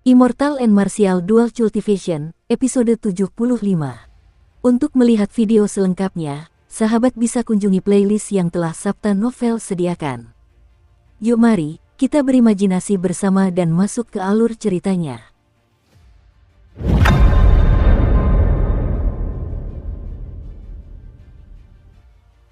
Immortal and Martial Dual Cultivation, episode 75. Untuk melihat video selengkapnya, sahabat bisa kunjungi playlist yang telah Sabta Novel sediakan. Yuk mari, kita berimajinasi bersama dan masuk ke alur ceritanya.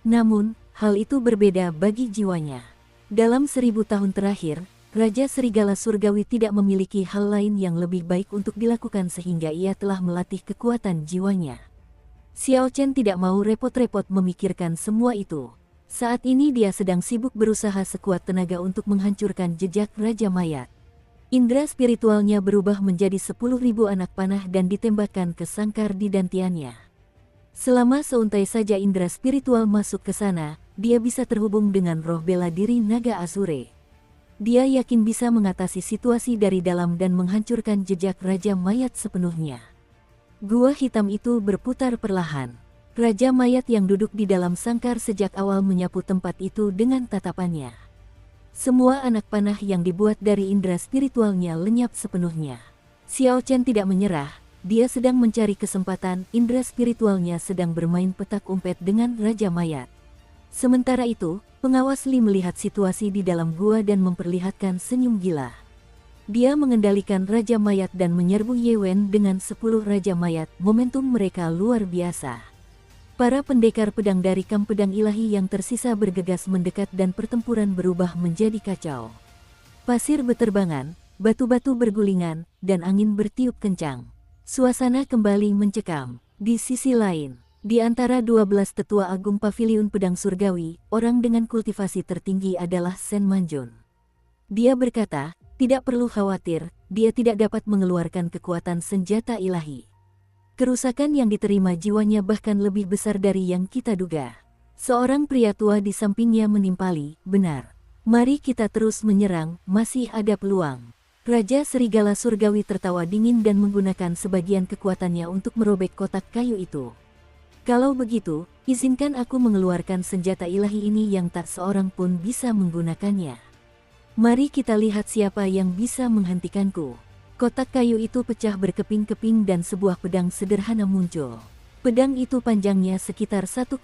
Namun, hal itu berbeda bagi jiwanya. Dalam 1000 tahun terakhir, Raja Serigala Surgawi tidak memiliki hal lain yang lebih baik untuk dilakukan sehingga ia telah melatih kekuatan jiwanya. Xiao Chen tidak mau repot-repot memikirkan semua itu. Saat ini dia sedang sibuk berusaha sekuat tenaga untuk menghancurkan jejak Raja Mayat. Indra spiritualnya berubah menjadi 10.000 anak panah dan ditembakkan ke sangkar di dantiannya. Selama seuntai saja indra spiritual masuk ke sana, dia bisa terhubung dengan roh bela diri naga Azure. Dia yakin bisa mengatasi situasi dari dalam dan menghancurkan jejak Raja Mayat sepenuhnya. Gua hitam itu berputar perlahan. Raja Mayat yang duduk di dalam sangkar sejak awal menyapu tempat itu dengan tatapannya. Semua anak panah yang dibuat dari indera spiritualnya lenyap sepenuhnya. Xiao Chen tidak menyerah, dia sedang mencari kesempatan. Indera spiritualnya sedang bermain petak umpet dengan Raja Mayat. Sementara itu, pengawas Li melihat situasi di dalam gua dan memperlihatkan senyum gila. Dia mengendalikan Raja Mayat dan menyerbu Ye Wen dengan 10 Raja Mayat. Momentum mereka luar biasa. Para pendekar pedang dari kamp pedang ilahi yang tersisa bergegas mendekat dan pertempuran berubah menjadi kacau. Pasir beterbangan, batu-batu bergulingan, dan angin bertiup kencang. Suasana kembali mencekam. Di sisi lain, di antara 12 tetua agung paviliun pedang surgawi, orang dengan kultivasi tertinggi adalah Shen Manjun. Dia berkata, tidak perlu khawatir, dia tidak dapat mengeluarkan kekuatan senjata ilahi. Kerusakan yang diterima jiwanya bahkan lebih besar dari yang kita duga. Seorang pria tua di sampingnya menimpali, benar. Mari kita terus menyerang, masih ada peluang. Raja Serigala Surgawi tertawa dingin dan menggunakan sebagian kekuatannya untuk merobek kotak kayu itu. Kalau begitu, izinkan aku mengeluarkan senjata ilahi ini yang tak seorang pun bisa menggunakannya. Mari kita lihat siapa yang bisa menghentikanku. Kotak kayu itu pecah berkeping-keping dan sebuah pedang sederhana muncul. Pedang itu panjangnya sekitar 1,4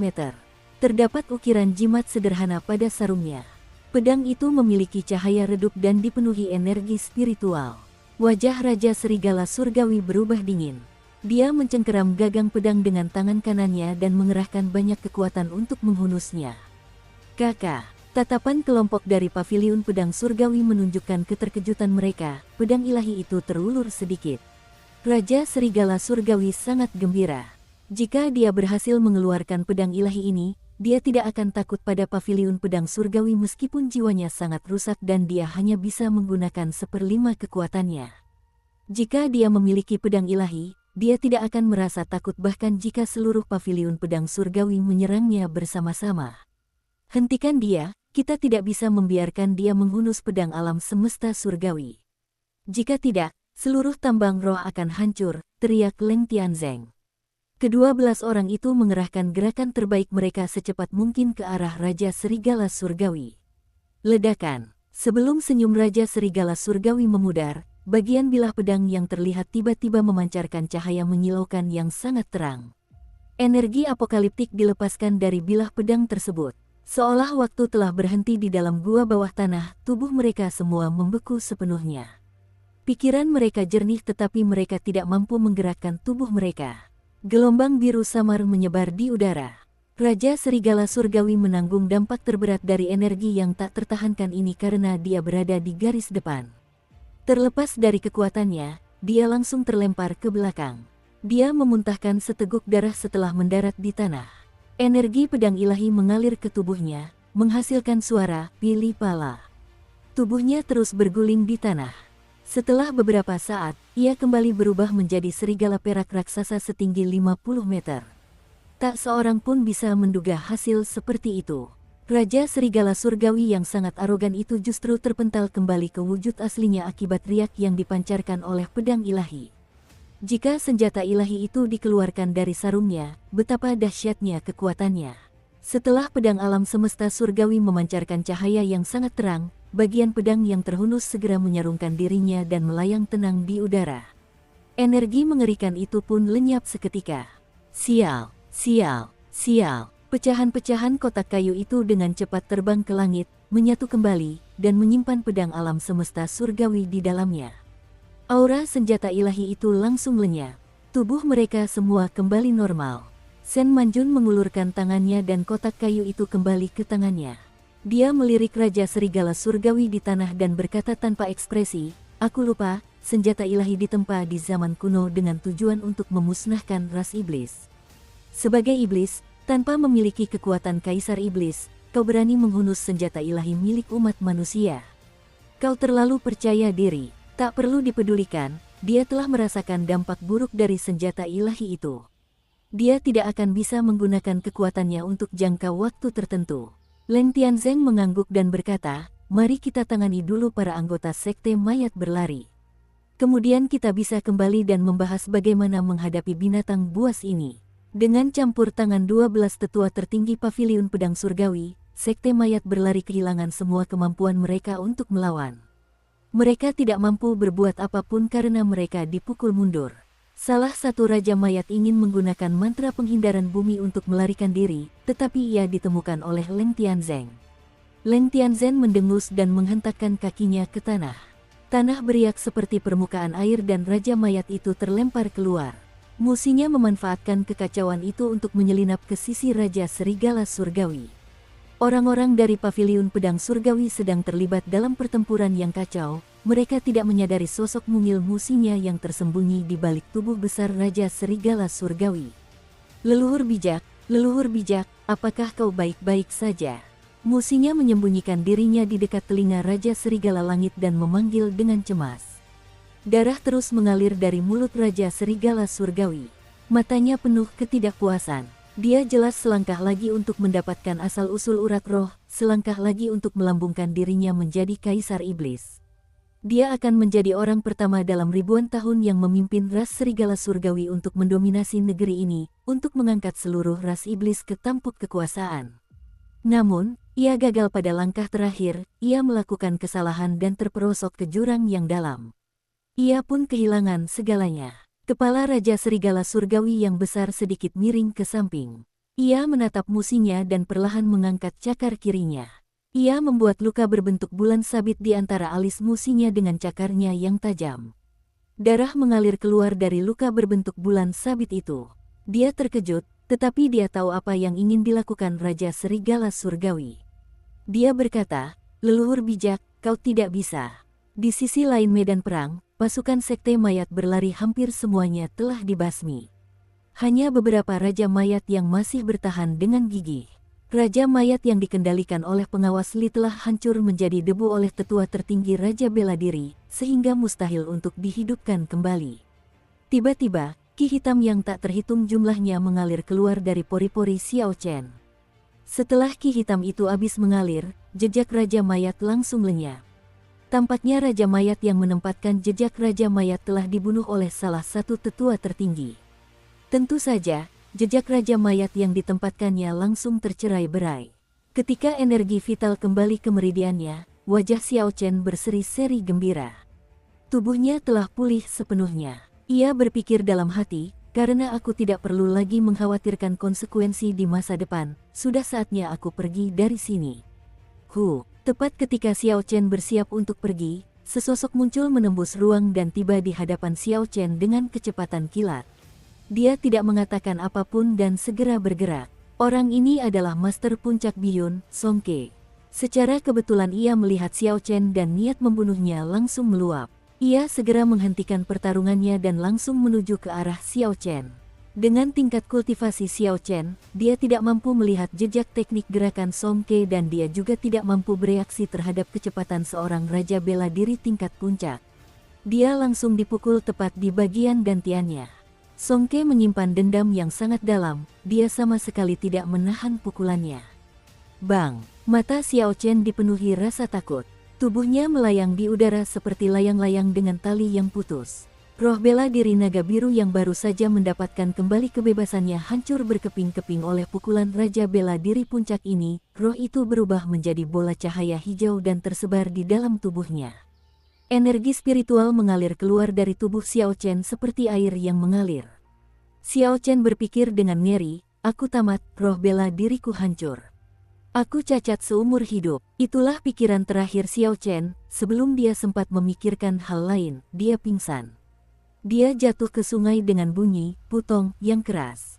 meter. Terdapat ukiran jimat sederhana pada sarungnya. Pedang itu memiliki cahaya redup dan dipenuhi energi spiritual. Wajah Raja Serigala Surgawi berubah dingin. Dia mencengkeram gagang pedang dengan tangan kanannya dan mengerahkan banyak kekuatan untuk menghunusnya. Kakak, tatapan kelompok dari paviliun pedang surgawi menunjukkan keterkejutan mereka. Pedang ilahi itu terulur sedikit. Raja Serigala Surgawi sangat gembira. Jika dia berhasil mengeluarkan pedang ilahi ini, dia tidak akan takut pada paviliun pedang surgawi meskipun jiwanya sangat rusak dan dia hanya bisa menggunakan 1/5 kekuatannya. Jika dia memiliki pedang ilahi, dia tidak akan merasa takut bahkan jika seluruh paviliun pedang surgawi menyerangnya bersama-sama. Hentikan dia, kita tidak bisa membiarkan dia menghunus pedang alam semesta surgawi. Jika tidak, seluruh tambang roh akan hancur, teriak Leng Tianzeng. Ke-12 orang itu mengerahkan gerakan terbaik mereka secepat mungkin ke arah Raja Serigala Surgawi. Ledakan. Sebelum senyum Raja Serigala Surgawi memudar, bagian bilah pedang yang terlihat tiba-tiba memancarkan cahaya menyilaukan yang sangat terang. Energi apokaliptik dilepaskan dari bilah pedang tersebut. Seolah waktu telah berhenti di dalam gua bawah tanah, tubuh mereka semua membeku sepenuhnya. Pikiran mereka jernih tetapi mereka tidak mampu menggerakkan tubuh mereka. Gelombang biru samar menyebar di udara. Raja Serigala Surgawi menanggung dampak terberat dari energi yang tak tertahankan ini karena dia berada di garis depan. Terlepas dari kekuatannya, dia langsung terlempar ke belakang. Dia memuntahkan seteguk darah setelah mendarat di tanah. Energi pedang ilahi mengalir ke tubuhnya, menghasilkan suara pilih pala. Tubuhnya terus berguling di tanah. Setelah beberapa saat, ia kembali berubah menjadi serigala perak raksasa setinggi 50 meter. Tak seorang pun bisa menduga hasil seperti itu. Raja Serigala Surgawi yang sangat arogan itu justru terpental kembali ke wujud aslinya akibat riak yang dipancarkan oleh pedang ilahi. Jika senjata ilahi itu dikeluarkan dari sarungnya, betapa dahsyatnya kekuatannya. Setelah pedang alam semesta surgawi memancarkan cahaya yang sangat terang, bagian pedang yang terhunus segera menyarungkan dirinya dan melayang tenang di udara. Energi mengerikan itu pun lenyap seketika. Sial, sial, sial. Pecahan-pecahan kotak kayu itu dengan cepat terbang ke langit, menyatu kembali, dan menyimpan pedang alam semesta surgawi di dalamnya. Aura senjata ilahi itu langsung lenyap. Tubuh mereka semua kembali normal. Sen Manjun mengulurkan tangannya dan kotak kayu itu kembali ke tangannya. Dia melirik Raja Serigala Surgawi di tanah dan berkata tanpa ekspresi, "Aku lupa, senjata ilahi ditempa di zaman kuno dengan tujuan untuk memusnahkan ras iblis. Sebagai iblis, tanpa memiliki kekuatan Kaisar Iblis, kau berani menghunus senjata ilahi milik umat manusia. Kau terlalu percaya diri, tak perlu dipedulikan, dia telah merasakan dampak buruk dari senjata ilahi itu. Dia tidak akan bisa menggunakan kekuatannya untuk jangka waktu tertentu." Leng Tianzeng mengangguk dan berkata, "Mari kita tangani dulu para anggota Sekte Mayat Berlari. Kemudian kita bisa kembali dan membahas bagaimana menghadapi binatang buas ini." Dengan campur tangan 12 tetua tertinggi Paviliun Pedang Surgawi, Sekte Mayat Berlari kehilangan semua kemampuan mereka untuk melawan. Mereka tidak mampu berbuat apapun karena mereka dipukul mundur. Salah satu Raja Mayat ingin menggunakan mantra penghindaran bumi untuk melarikan diri, tetapi ia ditemukan oleh Leng Tianzeng. Leng Tianzeng mendengus dan menghentakkan kakinya ke tanah. Tanah beriak seperti permukaan air dan Raja Mayat itu terlempar keluar. Musinya memanfaatkan kekacauan itu untuk menyelinap ke sisi Raja Serigala Surgawi. Orang-orang dari Paviliun Pedang Surgawi sedang terlibat dalam pertempuran yang kacau. Mereka tidak menyadari sosok mungil musinya yang tersembunyi di balik tubuh besar Raja Serigala Surgawi. Leluhur bijak, apakah kau baik-baik saja?" Musinya menyembunyikan dirinya di dekat telinga Raja Serigala Langit dan memanggil dengan cemas. Darah terus mengalir dari mulut Raja Serigala Surgawi. Matanya penuh ketidakpuasan. Dia jelas selangkah lagi untuk mendapatkan asal-usul urat roh, selangkah lagi untuk melambungkan dirinya menjadi Kaisar Iblis. Dia akan menjadi orang pertama dalam ribuan tahun yang memimpin ras Serigala Surgawi untuk mendominasi negeri ini, untuk mengangkat seluruh ras iblis ke tampuk kekuasaan. Namun, ia gagal pada langkah terakhir, ia melakukan kesalahan dan terperosok ke jurang yang dalam. Ia pun kehilangan segalanya. Kepala Raja Serigala Surgawi yang besar sedikit miring ke samping. Ia menatap musinya dan perlahan mengangkat cakar kirinya. Ia membuat luka berbentuk bulan sabit di antara alis musinya dengan cakarnya yang tajam. Darah mengalir keluar dari luka berbentuk bulan sabit itu. Dia terkejut, tetapi dia tahu apa yang ingin dilakukan Raja Serigala Surgawi. Dia berkata, "Leluhur bijak, kau tidak bisa." Di sisi lain medan perang, pasukan Sekte Mayat Berlari hampir semuanya telah dibasmi. Hanya beberapa Raja Mayat yang masih bertahan dengan gigih. Raja Mayat yang dikendalikan oleh pengawas Li telah hancur menjadi debu oleh tetua tertinggi Raja Bela Diri, sehingga mustahil untuk dihidupkan kembali. Tiba-tiba, ki hitam yang tak terhitung jumlahnya mengalir keluar dari pori-pori Xiao Chen. Setelah ki hitam itu habis mengalir, jejak Raja Mayat langsung lenyap. Tampaknya Raja Mayat yang menempatkan jejak Raja Mayat telah dibunuh oleh salah satu tetua tertinggi. Tentu saja, jejak Raja Mayat yang ditempatkannya langsung tercerai-berai. Ketika energi vital kembali ke meridiannya, wajah Xiao Chen berseri-seri gembira. Tubuhnya telah pulih sepenuhnya. Ia berpikir dalam hati, karena aku tidak perlu lagi mengkhawatirkan konsekuensi di masa depan, sudah saatnya aku pergi dari sini. Tepat ketika Xiao Chen bersiap untuk pergi, sesosok muncul menembus ruang dan tiba di hadapan Xiao Chen dengan kecepatan kilat. Dia tidak mengatakan apapun dan segera bergerak. Orang ini adalah Master Puncak Biyun, Song Ke. Secara kebetulan ia melihat Xiao Chen dan niat membunuhnya langsung meluap. Ia segera menghentikan pertarungannya dan langsung menuju ke arah Xiao Chen. Dengan tingkat kultivasi Xiao Chen, dia tidak mampu melihat jejak teknik gerakan Song Ke dan dia juga tidak mampu bereaksi terhadap kecepatan seorang Raja Bela Diri tingkat puncak. Dia langsung dipukul tepat di bagian gantiannya. Song Ke menyimpan dendam yang sangat dalam, dia sama sekali tidak menahan pukulannya. Bang! Mata Xiao Chen dipenuhi rasa takut. Tubuhnya melayang di udara seperti layang-layang dengan tali yang putus. Roh bela diri naga biru yang baru saja mendapatkan kembali kebebasannya hancur berkeping-keping oleh pukulan Raja Bela Diri Puncak ini. Roh itu berubah menjadi bola cahaya hijau dan tersebar di dalam tubuhnya. Energi spiritual mengalir keluar dari tubuh Xiao Chen seperti air yang mengalir. Xiao Chen berpikir dengan ngeri, aku tamat, roh bela diriku hancur. Aku cacat seumur hidup. Itulah pikiran terakhir Xiao Chen. Sebelum dia sempat memikirkan hal lain, dia pingsan. Dia jatuh ke sungai dengan bunyi putong yang keras.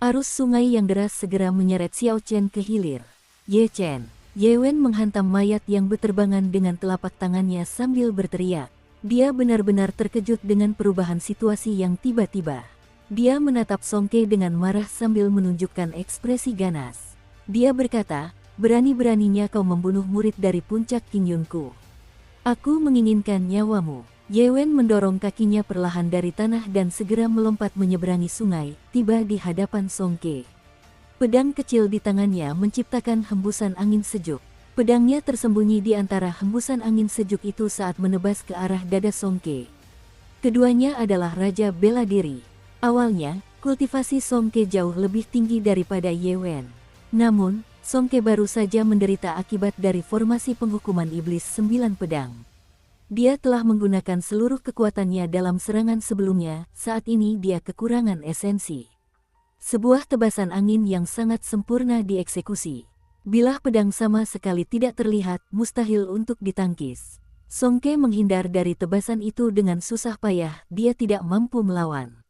Arus sungai yang deras segera menyeret Xiao Chen ke hilir. Ye Chen. Ye Wen menghantam mayat yang berterbangan dengan telapak tangannya sambil berteriak. Dia benar-benar terkejut dengan perubahan situasi yang tiba-tiba. Dia menatap Song Ke dengan marah sambil menunjukkan ekspresi ganas. Dia berkata, berani-beraninya kau membunuh murid dari puncak King Yunku. Aku menginginkan nyawamu. Ye Wen mendorong kakinya perlahan dari tanah dan segera melompat menyeberangi sungai, tiba di hadapan Song Ke. Pedang kecil di tangannya menciptakan hembusan angin sejuk. Pedangnya tersembunyi di antara hembusan angin sejuk itu saat menebas ke arah dada Song Ke. Keduanya adalah Raja Bela Diri. Awalnya, kultivasi Song Ke jauh lebih tinggi daripada Ye Wen. Namun, Song Ke baru saja menderita akibat dari formasi penghukuman iblis 9 pedang. Dia telah menggunakan seluruh kekuatannya dalam serangan sebelumnya, saat ini dia kekurangan esensi. Sebuah tebasan angin yang sangat sempurna dieksekusi. Bilah pedang sama sekali tidak terlihat, mustahil untuk ditangkis. Song Ke menghindar dari tebasan itu dengan susah payah, dia tidak mampu melawan.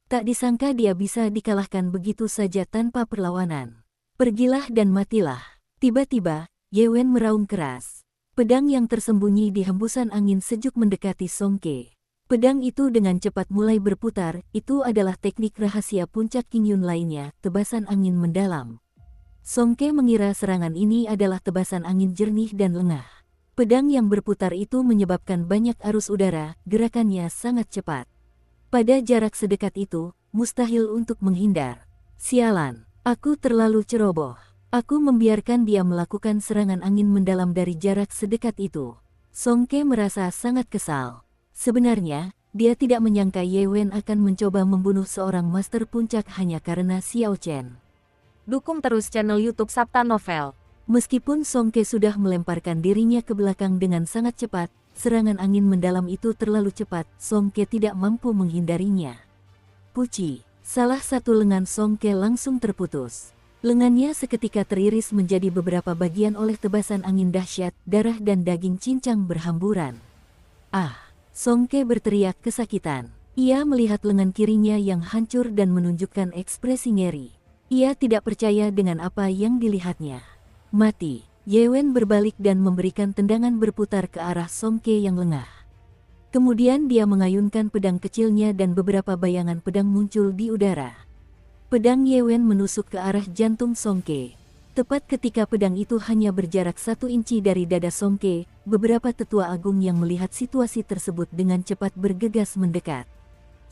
Tak disangka dia bisa dikalahkan begitu saja tanpa perlawanan. Pergilah dan matilah. Tiba-tiba, Ye Wen meraung keras. Pedang yang tersembunyi di hembusan angin sejuk mendekati Song Ke. Pedang itu dengan cepat mulai berputar, itu adalah teknik rahasia puncak King Yun lainnya, tebasan angin mendalam. Song Ke mengira serangan ini adalah tebasan angin jernih dan lengah. Pedang yang berputar itu menyebabkan banyak arus udara, gerakannya sangat cepat. Pada jarak sedekat itu, mustahil untuk menghindar. Sialan, aku terlalu ceroboh. Aku membiarkan dia melakukan serangan angin mendalam dari jarak sedekat itu. Song Ke merasa sangat kesal. Sebenarnya, dia tidak menyangka Ye Wen akan mencoba membunuh seorang master puncak hanya karena Xiao Chen. Dukung terus channel YouTube Sabta Novel. Meskipun Song Ke sudah melemparkan dirinya ke belakang dengan sangat cepat, serangan angin mendalam itu terlalu cepat, Song Ke tidak mampu menghindarinya. Puci, salah satu lengan Song Ke langsung terputus. Lengannya seketika teriris menjadi beberapa bagian oleh tebasan angin dahsyat, darah dan daging cincang berhamburan. Ah! Song Ke berteriak kesakitan. Ia melihat lengan kirinya yang hancur dan menunjukkan ekspresi ngeri. Ia tidak percaya dengan apa yang dilihatnya. Mati! Ye Wen berbalik dan memberikan tendangan berputar ke arah Song Ke yang lengah. Kemudian dia mengayunkan pedang kecilnya dan beberapa bayangan pedang muncul di udara. Pedang Ye Wen menusuk ke arah jantung Song Ke. Tepat ketika pedang itu hanya berjarak 1 inci dari dada Song Ke, beberapa tetua agung yang melihat situasi tersebut dengan cepat bergegas mendekat.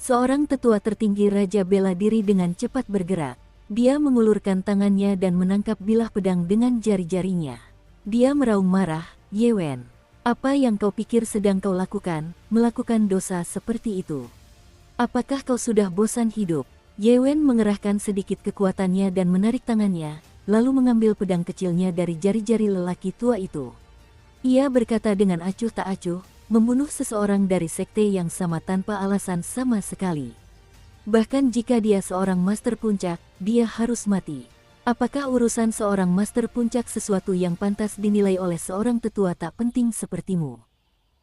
Seorang tetua tertinggi Raja Bela Diri dengan cepat bergerak. Dia mengulurkan tangannya dan menangkap bilah pedang dengan jari-jarinya. Dia meraung marah, Ye Wen, apa yang kau pikir sedang kau lakukan, melakukan dosa seperti itu? Apakah kau sudah bosan hidup? Ye Wen mengerahkan sedikit kekuatannya dan menarik tangannya, lalu mengambil pedang kecilnya dari jari-jari lelaki tua itu. Ia berkata dengan acuh tak acuh, membunuh seseorang dari sekte yang sama tanpa alasan sama sekali. Bahkan jika dia seorang master puncak, dia harus mati. Apakah urusan seorang master puncak sesuatu yang pantas dinilai oleh seorang tetua tak penting sepertimu?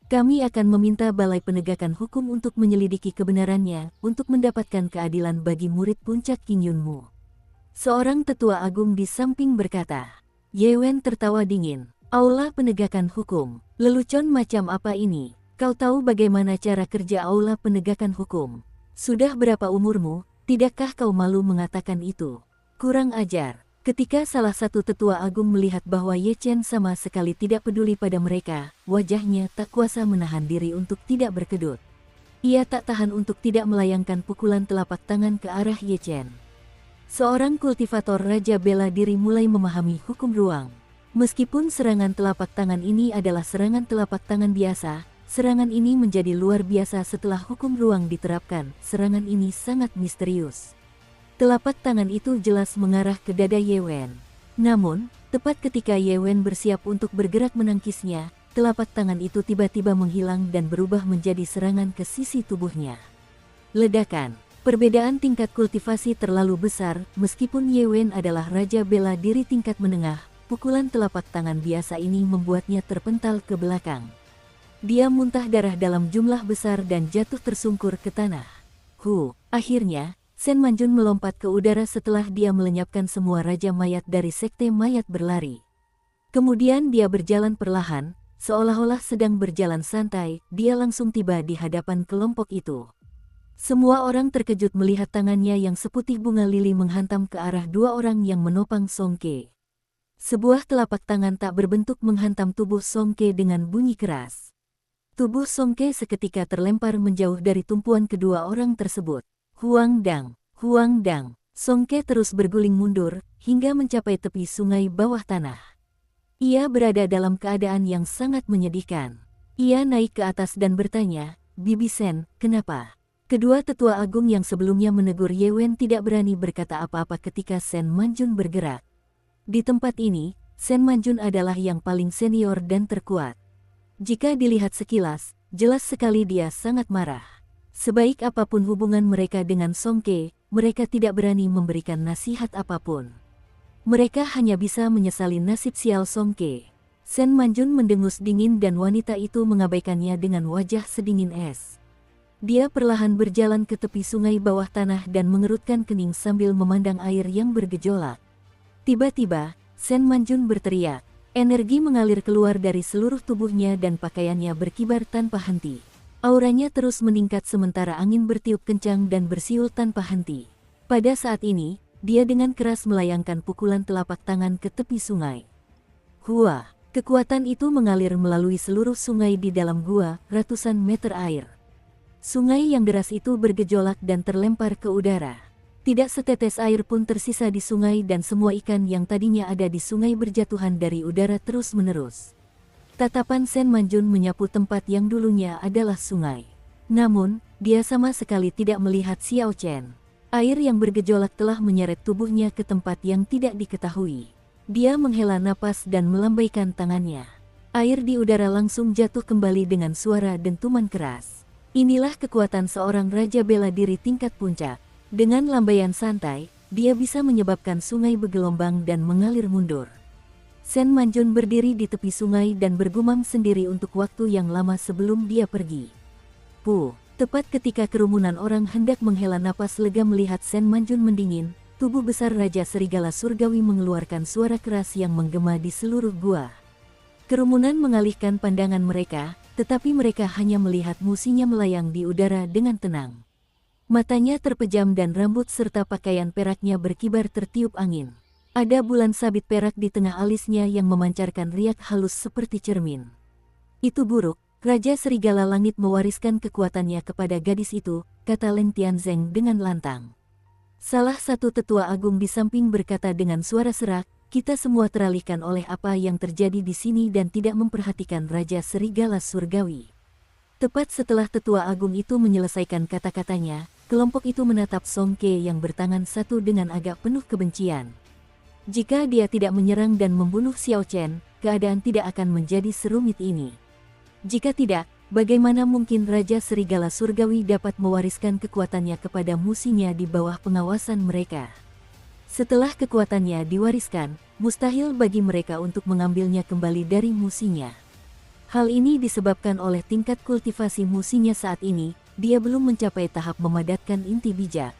Kami akan meminta Balai Penegakan Hukum untuk menyelidiki kebenarannya, untuk mendapatkan keadilan bagi murid puncak King Yunmu. Seorang tetua agung di samping berkata. Ye Wen tertawa dingin. Aula Penegakan Hukum. Lelucon macam apa ini? Kau tahu bagaimana cara kerja Aula Penegakan Hukum? Sudah berapa umurmu? Tidakkah kau malu mengatakan itu? Kurang ajar. Ketika salah satu tetua agung melihat bahwa Ye Chen sama sekali tidak peduli pada mereka, wajahnya tak kuasa menahan diri untuk tidak berkedut. Ia tak tahan untuk tidak melayangkan pukulan telapak tangan ke arah Ye Chen. Seorang kultivator Raja Bela Diri mulai memahami hukum ruang. Meskipun serangan telapak tangan ini adalah serangan telapak tangan biasa, Serangan ini menjadi luar biasa setelah hukum ruang diterapkan. Serangan ini sangat misterius. Telapak tangan itu jelas mengarah ke dada Ye Wen. Namun, tepat ketika Ye Wen bersiap untuk bergerak menangkisnya, telapak tangan itu tiba-tiba menghilang dan berubah menjadi serangan ke sisi tubuhnya. Ledakan. Perbedaan tingkat kultivasi terlalu besar, meskipun Ye Wen adalah raja bela diri tingkat menengah, pukulan telapak tangan biasa ini membuatnya terpental ke belakang. Dia muntah darah dalam jumlah besar dan jatuh tersungkur ke tanah. Akhirnya, Sen Manjun melompat ke udara setelah dia melenyapkan semua raja mayat dari sekte mayat berlari. Kemudian dia berjalan perlahan, seolah-olah sedang berjalan santai, dia langsung tiba di hadapan kelompok itu. Semua orang terkejut melihat tangannya yang seputih bunga lili menghantam ke arah dua orang yang menopang Song Ke. Sebuah telapak tangan tak berbentuk menghantam tubuh Song Ke dengan bunyi keras. Tubuh Song Ke seketika terlempar menjauh dari tumpuan kedua orang tersebut. Huang Dang. Song Ke terus berguling mundur, hingga mencapai tepi sungai bawah tanah. Ia berada dalam keadaan yang sangat menyedihkan. Ia naik ke atas dan bertanya, "Bibi Sen, kenapa?" Kedua tetua agung yang sebelumnya menegur Ye Wen tidak berani berkata apa-apa ketika Sen Manjun bergerak. Di tempat ini, Sen Manjun adalah yang paling senior dan terkuat. Jika dilihat sekilas, jelas sekali dia sangat marah. Sebaik apapun hubungan mereka dengan Song Ke, mereka tidak berani memberikan nasihat apapun. Mereka hanya bisa menyesali nasib sial Song Ke. Sen Manjun mendengus dingin dan wanita itu mengabaikannya dengan wajah sedingin es. Dia perlahan berjalan ke tepi sungai bawah tanah dan mengerutkan kening sambil memandang air yang bergejolak. Tiba-tiba, Sen Manjun berteriak. Energi mengalir keluar dari seluruh tubuhnya dan pakaiannya berkibar tanpa henti. Auranya terus meningkat sementara angin bertiup kencang dan bersiul tanpa henti. Pada saat ini, dia dengan keras melayangkan pukulan telapak tangan ke tepi sungai. Kekuatan itu mengalir melalui seluruh sungai di dalam gua, ratusan meter air. Sungai yang deras itu bergejolak dan terlempar ke udara. Tidak setetes air pun tersisa di sungai dan semua ikan yang tadinya ada di sungai berjatuhan dari udara terus-menerus. Tatapan Sen Manjun menyapu tempat yang dulunya adalah sungai. Namun, dia sama sekali tidak melihat Xiao Chen. Air yang bergejolak telah menyeret tubuhnya ke tempat yang tidak diketahui. Dia menghela napas dan melambaikan tangannya. Air di udara langsung jatuh kembali dengan suara dentuman keras. Inilah kekuatan seorang raja bela diri tingkat puncak. Dengan lambaian santai, dia bisa menyebabkan sungai bergelombang dan mengalir mundur. Sen Manjun berdiri di tepi sungai dan bergumam sendiri untuk waktu yang lama sebelum dia pergi. Tepat ketika kerumunan orang hendak menghela napas lega melihat Sen Manjun mendingin, tubuh besar Raja Serigala Surgawi mengeluarkan suara keras yang menggema di seluruh gua. Kerumunan mengalihkan pandangan mereka, tetapi mereka hanya melihat musinya melayang di udara dengan tenang. Matanya terpejam dan rambut serta pakaian peraknya berkibar tertiup angin. Ada bulan sabit perak di tengah alisnya yang memancarkan riak halus seperti cermin. Itu buruk, Raja Serigala Langit mewariskan kekuatannya kepada gadis itu, kata Leng Tianzeng dengan lantang. Salah satu tetua agung di samping berkata dengan suara serak, kita semua teralihkan oleh apa yang terjadi di sini dan tidak memperhatikan Raja Serigala Surgawi. Tepat setelah tetua agung itu menyelesaikan kata-katanya, kelompok itu menatap Song Ke yang bertangan satu dengan agak penuh kebencian. Jika dia tidak menyerang dan membunuh Xiao Chen, keadaan tidak akan menjadi serumit ini. Jika tidak, bagaimana mungkin Raja Serigala Surgawi dapat mewariskan kekuatannya kepada musinya di bawah pengawasan mereka? Setelah kekuatannya diwariskan, mustahil bagi mereka untuk mengambilnya kembali dari musinya. Hal ini disebabkan oleh tingkat kultivasi musinya saat ini, dia belum mencapai tahap memadatkan inti bijak.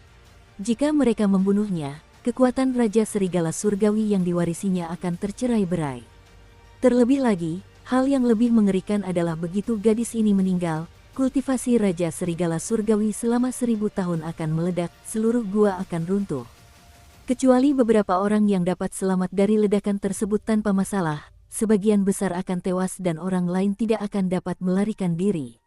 Jika mereka membunuhnya, kekuatan Raja Serigala Surgawi yang diwarisinya akan tercerai-berai. Terlebih lagi, hal yang lebih mengerikan adalah begitu gadis ini meninggal, kultivasi Raja Serigala Surgawi selama 1000 tahun akan meledak, seluruh gua akan runtuh. Kecuali beberapa orang yang dapat selamat dari ledakan tersebut tanpa masalah, sebagian besar akan tewas dan orang lain tidak akan dapat melarikan diri.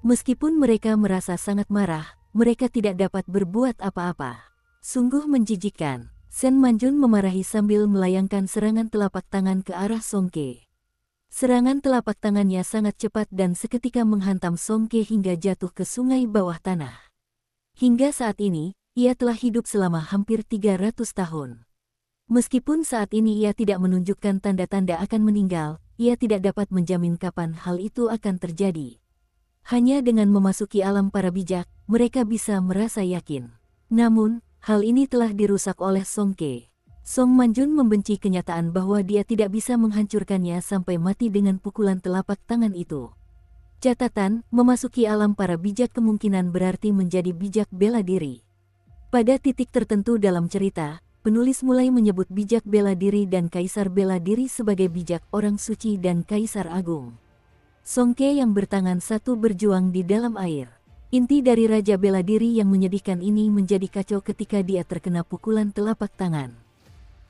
Meskipun mereka merasa sangat marah, mereka tidak dapat berbuat apa-apa. Sungguh menjijikkan, Sen Manjun memarahi sambil melayangkan serangan telapak tangan ke arah Song Ke. Serangan telapak tangannya sangat cepat dan seketika menghantam Songke hingga jatuh ke sungai bawah tanah. Hingga saat ini, ia telah hidup selama hampir 300 tahun. Meskipun saat ini ia tidak menunjukkan tanda-tanda akan meninggal, ia tidak dapat menjamin kapan hal itu akan terjadi. Hanya dengan memasuki alam para bijak, mereka bisa merasa yakin. Namun, hal ini telah dirusak oleh Songke. Song Manjun membenci kenyataan bahwa dia tidak bisa menghancurkannya sampai mati dengan pukulan telapak tangan itu. Catatan, memasuki alam para bijak kemungkinan berarti menjadi bijak bela diri. Pada titik tertentu dalam cerita, penulis mulai menyebut bijak bela diri dan kaisar bela diri sebagai bijak orang suci dan kaisar agung. Songke yang bertangan satu berjuang di dalam air. Inti dari raja bela diri yang menyedihkan ini menjadi kacau ketika dia terkena pukulan telapak tangan.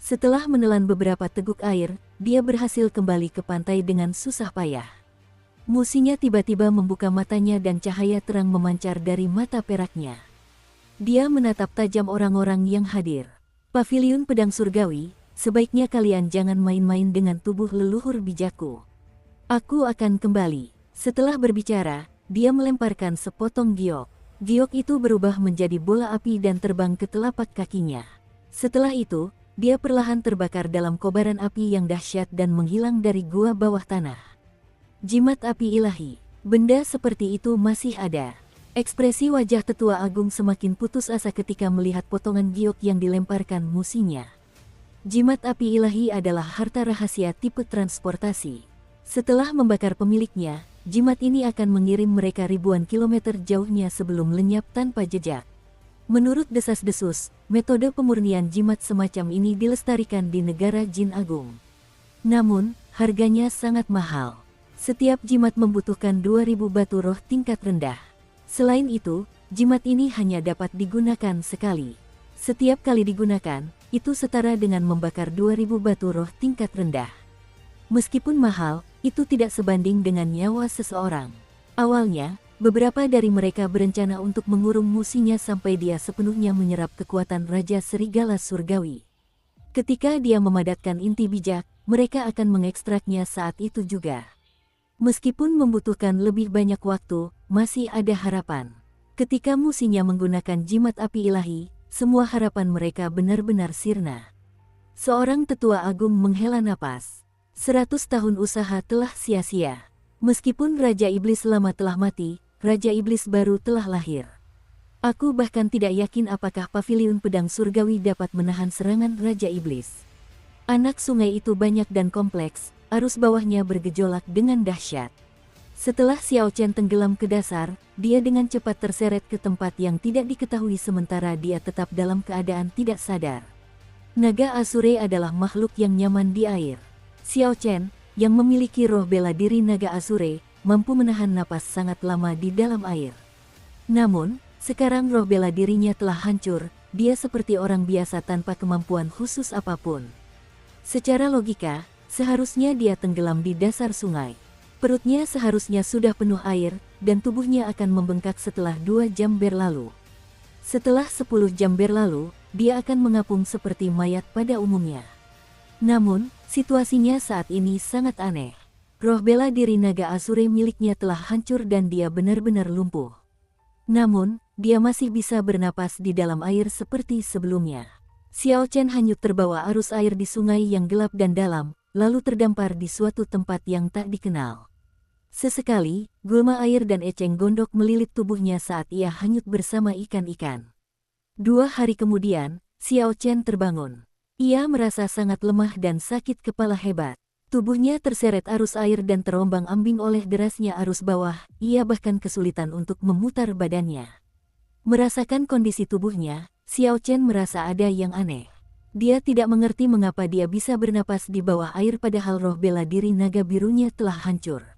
Setelah menelan beberapa teguk air, dia berhasil kembali ke pantai dengan susah payah. Musinya tiba-tiba membuka matanya dan cahaya terang memancar dari mata peraknya. Dia menatap tajam orang-orang yang hadir. Paviliun pedang surgawi, sebaiknya kalian jangan main-main dengan tubuh leluhur bijakku. Aku akan kembali. Setelah berbicara, dia melemparkan sepotong giok. Giok itu berubah menjadi bola api dan terbang ke telapak kakinya. Setelah itu, dia perlahan terbakar dalam kobaran api yang dahsyat dan menghilang dari gua bawah tanah. Jimat api ilahi. Benda seperti itu masih ada. Ekspresi wajah tetua agung semakin putus asa ketika melihat potongan giok yang dilemparkan musinya. Jimat api ilahi adalah harta rahasia tipe transportasi. Setelah membakar pemiliknya, jimat ini akan mengirim mereka ribuan kilometer jauhnya sebelum lenyap tanpa jejak. Menurut desas-desus, metode pemurnian jimat semacam ini dilestarikan di negara Jin Agung. Namun, harganya sangat mahal. Setiap jimat membutuhkan 2000 batu roh tingkat rendah. Selain itu, jimat ini hanya dapat digunakan sekali. Setiap kali digunakan, itu setara dengan membakar 2000 batu roh tingkat rendah. Meskipun mahal, itu tidak sebanding dengan nyawa seseorang. Awalnya, beberapa dari mereka berencana untuk mengurung musinya sampai dia sepenuhnya menyerap kekuatan Raja Serigala Surgawi. Ketika dia memadatkan inti bijak, mereka akan mengekstraknya saat itu juga. Meskipun membutuhkan lebih banyak waktu, masih ada harapan. Ketika musinya menggunakan jimat api ilahi, semua harapan mereka benar-benar sirna. Seorang tetua agung menghela napas. 100 tahun usaha telah sia-sia. Meskipun Raja Iblis lama telah mati, Raja Iblis baru telah lahir. Aku bahkan tidak yakin apakah paviliun pedang surgawi dapat menahan serangan Raja Iblis. Anak sungai itu banyak dan kompleks. Arus bawahnya bergejolak dengan dahsyat. Setelah Xiao Chen tenggelam ke dasar, dia dengan cepat terseret ke tempat yang tidak diketahui sementara dia tetap dalam keadaan tidak sadar. Naga Asure adalah makhluk yang nyaman di air. Xiao Chen, yang memiliki roh bela diri naga Asure, mampu menahan napas sangat lama di dalam air. Namun, sekarang roh bela dirinya telah hancur, dia seperti orang biasa tanpa kemampuan khusus apapun. Secara logika, seharusnya dia tenggelam di dasar sungai. Perutnya seharusnya sudah penuh air, dan tubuhnya akan membengkak setelah 2 jam berlalu. Setelah 10 jam berlalu, dia akan mengapung seperti mayat pada umumnya. Namun, situasinya saat ini sangat aneh. Roh bela diri naga Asure miliknya telah hancur dan dia benar-benar lumpuh. Namun, dia masih bisa bernapas di dalam air seperti sebelumnya. Xiao Chen hanyut terbawa arus air di sungai yang gelap dan dalam, lalu terdampar di suatu tempat yang tak dikenal. Sesekali, gulma air dan eceng gondok melilit tubuhnya saat ia hanyut bersama ikan-ikan. 2 hari kemudian, Xiao Chen terbangun. Ia merasa sangat lemah dan sakit kepala hebat. Tubuhnya terseret arus air dan terombang-ambing oleh derasnya arus bawah, ia bahkan kesulitan untuk memutar badannya. Merasakan kondisi tubuhnya, Xiao Chen merasa ada yang aneh. Dia tidak mengerti mengapa dia bisa bernapas di bawah air padahal roh bela diri naga birunya telah hancur.